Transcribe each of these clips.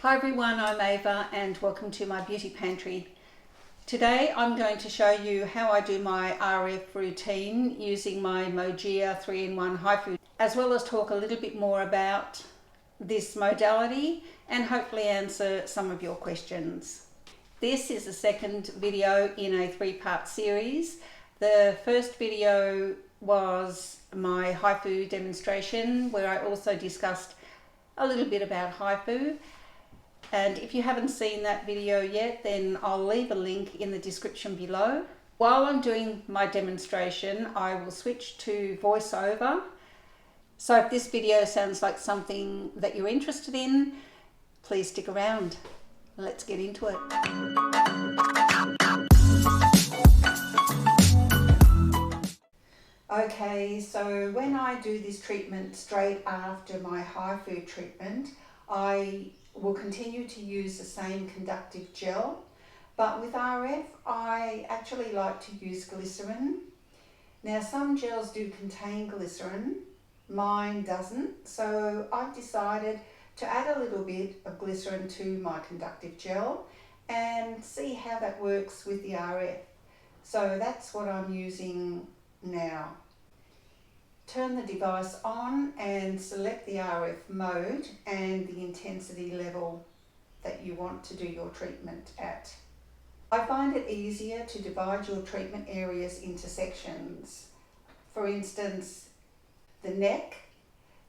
Hi everyone, I'm Ava and welcome to my beauty pantry. Today I'm going to show you how I do my RF routine using my Mojia 3in1 Hifu, as well as talk a little bit more about this modality and hopefully answer some of your questions. This is the second video in a three-part series. The first video was my Hifu demonstration, where I also discussed a little bit about Hifu. And if you haven't seen that video yet, then I'll leave a link in the description below. While I'm doing my demonstration, I will switch to voiceover. So if this video sounds like something that you're interested in, please stick around. Let's get into it. Okay, so when I do this treatment straight after my Hifu treatment, I will continue to use the same conductive gel, but with RF I actually like to use glycerin. Now some gels do contain glycerin, mine doesn't, so I've decided to add a little bit of glycerin to my conductive gel and see how that works with the RF. So that's what I'm using now. Turn the device on and select the RF mode and the intensity level that you want to do your treatment at. I find it easier to divide your treatment areas into sections. For instance, the neck,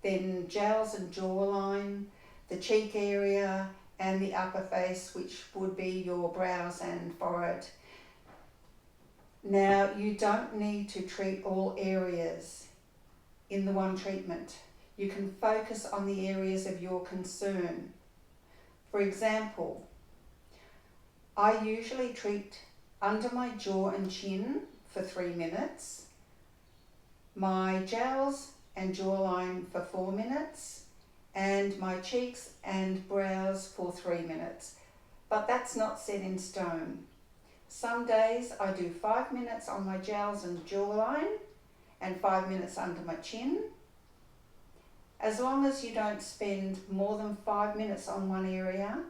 then jowls and jawline, the cheek area, and the upper face, which would be your brows and forehead. Now, you don't need to treat all areas in the one treatment. You can focus on the areas of your concern. For example, I usually treat under my jaw and chin for 3 minutes, my jowls and jawline for 4 minutes, and my cheeks and brows for 3 minutes. But that's not set in stone. Some days I do 5 minutes on my jowls and jawline and 5 minutes under my chin. As long as you don't spend more than 5 minutes on one area,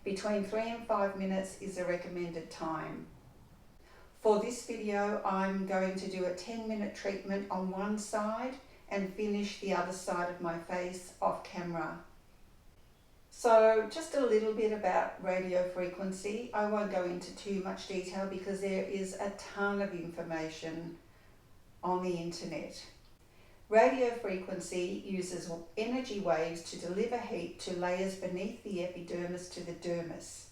between 3 and 5 minutes is a recommended time. For this video, I'm going to do a 10-minute treatment on one side and finish the other side of my face off camera. So just a little bit about radiofrequency. I won't go into too much detail because there is a ton of information on the internet. Radiofrequency uses energy waves to deliver heat to layers beneath the epidermis to the dermis.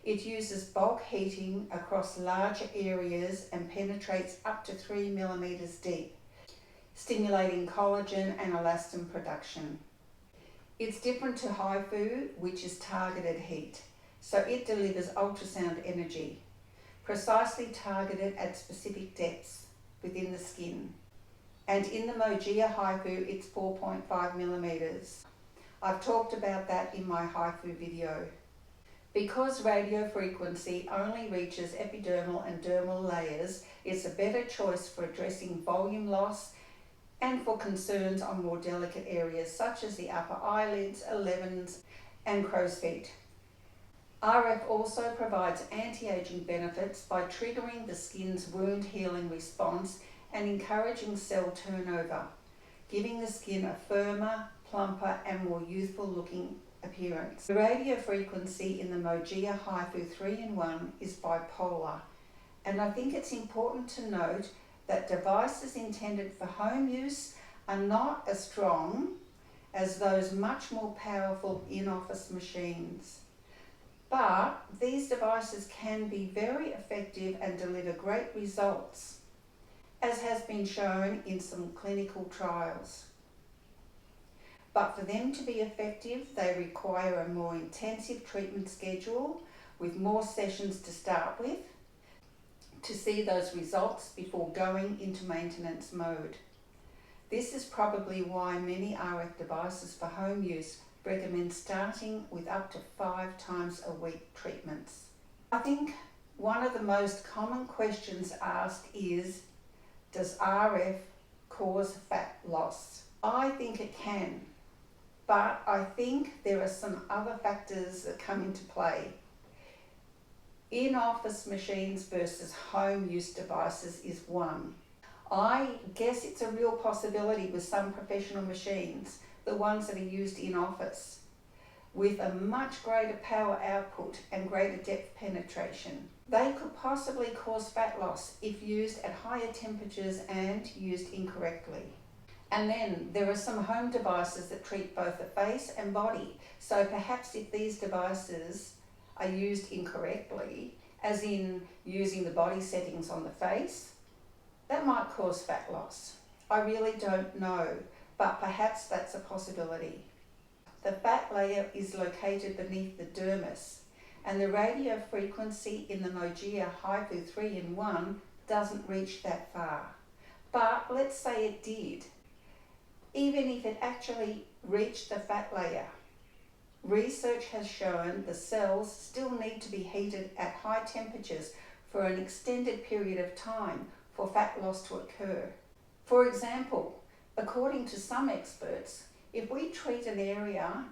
It uses bulk heating across larger areas and penetrates up to 3 millimeters deep, stimulating collagen and elastin production. It's different to Hifu, which is targeted heat, so it delivers ultrasound energy, precisely targeted at specific depths within the skin. And in the Mojia Hifu, it's 4.5 millimeters. I've talked about that in my Hifu video. Because radiofrequency only reaches epidermal and dermal layers, it's a better choice for addressing volume loss and for concerns on more delicate areas such as the upper eyelids, 11s, and crow's feet. RF also provides anti-aging benefits by triggering the skin's wound healing response and encouraging cell turnover, giving the skin a firmer, plumper, and more youthful looking appearance. The radiofrequency in the Mojia Hifu 3in1 is bipolar, and I think it's important to note that devices intended for home use are not as strong as those much more powerful in-office machines. But these devices can be very effective and deliver great results, as has been shown in some clinical trials. But for them to be effective, they require a more intensive treatment schedule with more sessions to start with to see those results before going into maintenance mode. This is probably why many RF devices for home use recommend starting with up to 5 times a week treatments. I think one of the most common questions asked is, does RF cause fat loss? I think it can. but I think there are some other factors that come into play. In-office machines versus home use devices is one. I guess it's a real possibility with some professional machines, the ones that are used in office, with a much greater power output and greater depth penetration. They could possibly cause fat loss if used at higher temperatures and used incorrectly. And then there are some home devices that treat both the face and body. So perhaps if these devices are used incorrectly, as in using the body settings on the face, that might cause fat loss. I really don't know, but perhaps that's a possibility. The fat layer is located beneath the dermis, and the radio frequency in the Mojia Hifu 3in1 doesn't reach that far. But let's say it did. Even if it actually reached the fat layer, research has shown the cells still need to be heated at high temperatures for an extended period of time for fat loss to occur. For example, according to some experts, if we treat an area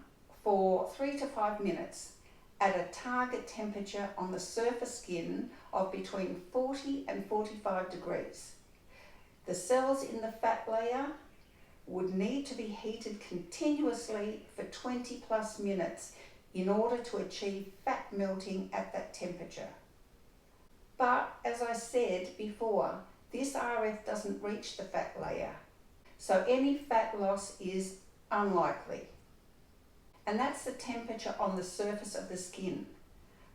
for 3 to 5 minutes at a target temperature on the surface skin of between 40 and 45 degrees, the cells in the fat layer would need to be heated continuously for 20 plus minutes in order to achieve fat melting at that temperature. But as I said before, this RF doesn't reach the fat layer, so any fat loss is unlikely. And that's the temperature on the surface of the skin.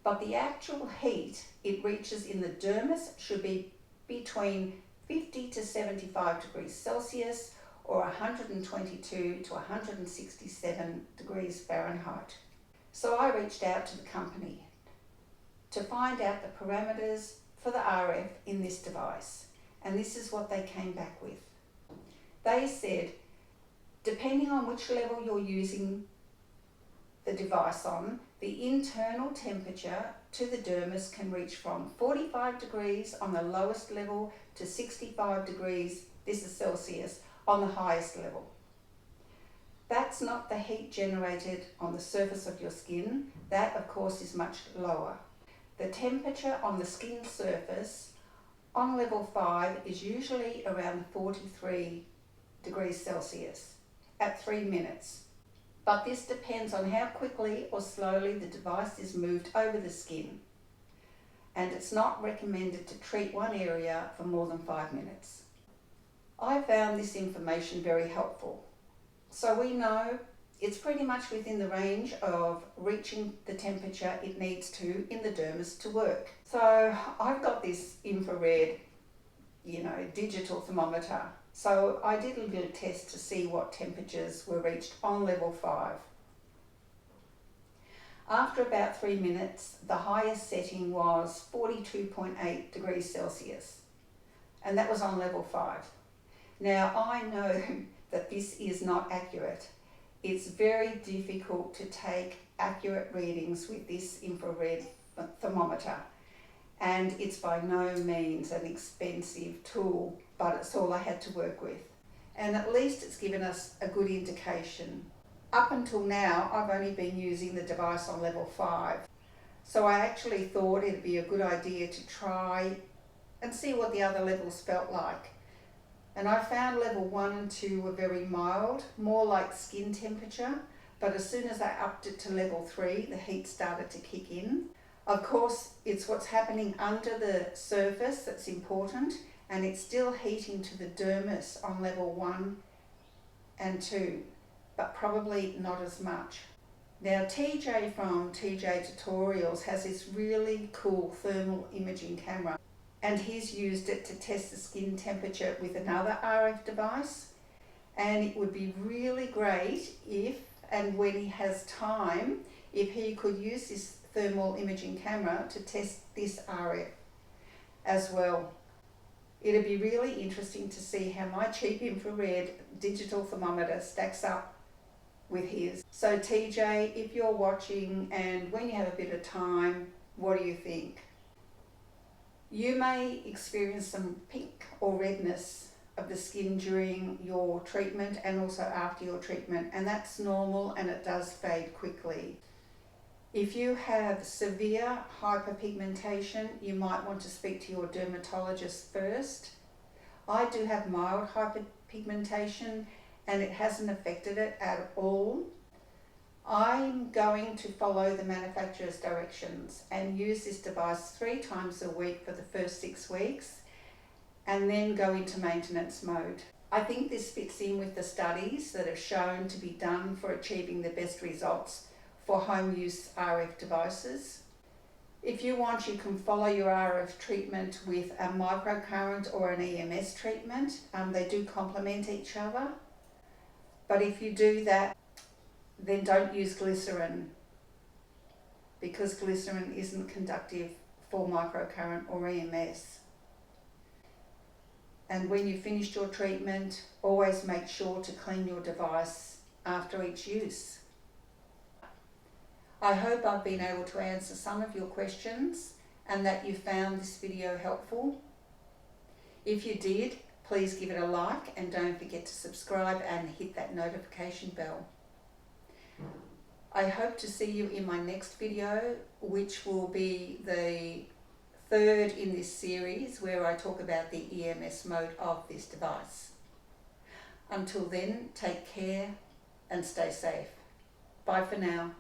But the actual heat it reaches in the dermis should be between 50 to 75 degrees Celsius or 122 to 167 degrees Fahrenheit. So I reached out to the company to find out the parameters for the RF in this device. And this is what they came back with. They said, depending on which level you're using the device on, the internal temperature to the dermis can reach from 45 degrees on the lowest level to 65 degrees, this is Celsius, on the highest level. That's not the heat generated on the surface of your skin. That, of course, is much lower. The temperature on the skin surface on level 5 is usually around 43 degrees Celsius at 3 minutes. But this depends on how quickly or slowly the device is moved over the skin. And it's not recommended to treat one area for more than 5 minutes. I found this information very helpful. So we know it's pretty much within the range of reaching the temperature it needs to in the dermis to work. So I've got this infrared, digital thermometer. So I did a little test to see what temperatures were reached on level 5. After about 3 minutes, the highest setting was 42.8 degrees Celsius, and that was on level 5. Now I know that this is not accurate. It's very difficult to take accurate readings with this infrared thermometer, and it's by no means an expensive tool, but it's all I had to work with. And at least it's given us a good indication. Up until now, I've only been using the device on level 5, so I actually thought it'd be a good idea to try and see what the other levels felt like. And I found level 1 and 2 were very mild, more like skin temperature, but as soon as I upped it to level 3, the heat started to kick in. Of course, it's what's happening under the surface that's important, and it's still heating to the dermis on level 1 and 2, but probably not as much. Now TJ from TJ Tutorials has this really cool thermal imaging camera, and he's used it to test the skin temperature with another RF device, and it would be really great if and when he has time, if he could use this thermal imaging camera to test this RF as well. It'd be really interesting to see how my cheap infrared digital thermometer stacks up with his. So TJ, if you're watching and when you have a bit of time, what do you think? You may experience some pink or redness of the skin during your treatment and also after your treatment, and that's normal and it does fade quickly. If you have severe hyperpigmentation, you might want to speak to your dermatologist first. I do have mild hyperpigmentation and it hasn't affected it at all. I'm going to follow the manufacturer's directions and use this device 3 times a week for the first 6 weeks and then go into maintenance mode. I think this fits in with the studies that have shown to be done for achieving the best results for home use RF devices. If you want, you can follow your RF treatment with a microcurrent or an EMS treatment. They do complement each other. But if you do that, then don't use glycerin, because glycerin isn't conductive for microcurrent or EMS. And when you've finished your treatment, always make sure to clean your device after each use. I hope I've been able to answer some of your questions and that you found this video helpful. If you did, please give it a like and don't forget to subscribe and hit that notification bell. I hope to see you in my next video, which will be the 3rd in this series where I talk about the EMS mode of this device. Until then, take care and stay safe. Bye for now.